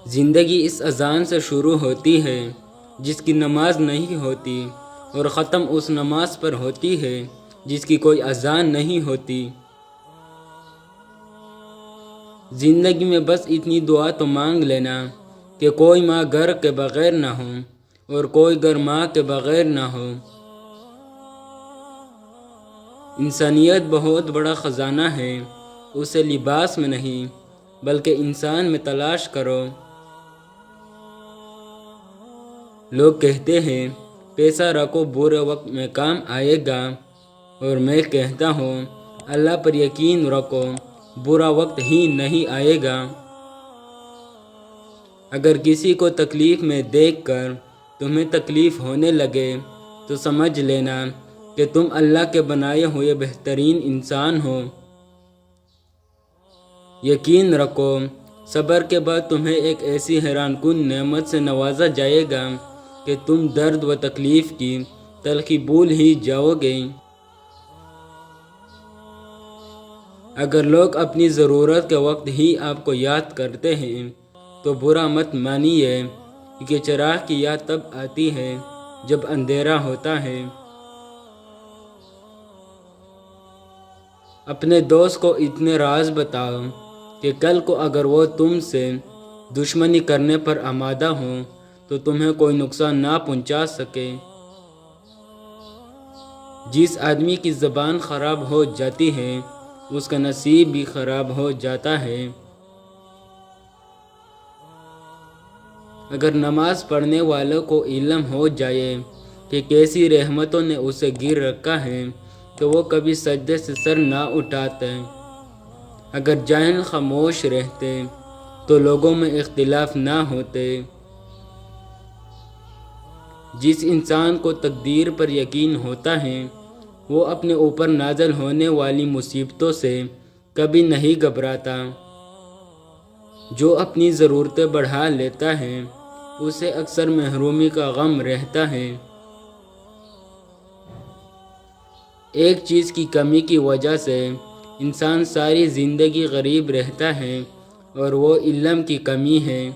زندگی اس اذان سے شروع ہوتی ہے جس کی نماز نہیں ہوتی، اور ختم اس نماز پر ہوتی ہے جس کی کوئی اذان نہیں ہوتی۔ زندگی میں بس اتنی دعا تو مانگ لینا کہ کوئی ماں گھر کے بغیر نہ ہو اور کوئی گھر ماں کے بغیر نہ ہو۔ انسانیت بہت بڑا خزانہ ہے، اسے لباس میں نہیں بلکہ انسان میں تلاش کرو۔ لوگ کہتے ہیں پیسہ رکھو برے وقت میں کام آئے گا، اور میں کہتا ہوں اللہ پر یقین رکھو برا وقت ہی نہیں آئے گا۔ اگر کسی کو تکلیف میں دیکھ کر تمہیں تکلیف ہونے لگے تو سمجھ لینا کہ تم اللہ کے بنائے ہوئے بہترین انسان ہو۔ یقین رکھو صبر کے بعد تمہیں ایک ایسی حیران کن نعمت سے نوازا جائے گا کہ تم درد و تکلیف کی تلخی بھول ہی جاؤ گے۔ اگر لوگ اپنی ضرورت کے وقت ہی آپ کو یاد کرتے ہیں تو برا مت مانیے، کیونکہ چراغ کی یاد تب آتی ہے جب اندھیرا ہوتا ہے۔ اپنے دوست کو اتنے راز بتاؤ کہ کل کو اگر وہ تم سے دشمنی کرنے پر آمادہ ہوں تو تمہیں کوئی نقصان نہ پہنچا سکے۔ جس آدمی کی زبان خراب ہو جاتی ہے اس کا نصیب بھی خراب ہو جاتا ہے۔ اگر نماز پڑھنے والوں کو علم ہو جائے کہ کیسی رحمتوں نے اسے گھیر رکھا ہے تو وہ کبھی سجدے سے سر نہ اٹھاتے۔ اگر جاہل خاموش رہتے تو لوگوں میں اختلاف نہ ہوتے۔ جس انسان کو تقدیر پر یقین ہوتا ہے وہ اپنے اوپر نازل ہونے والی مصیبتوں سے کبھی نہیں گھبراتا۔ جو اپنی ضرورتیں بڑھا لیتا ہے اسے اکثر محرومی کا غم رہتا ہے۔ ایک چیز کی کمی کی وجہ سے انسان ساری زندگی غریب رہتا ہے، اور وہ علم کی کمی ہے۔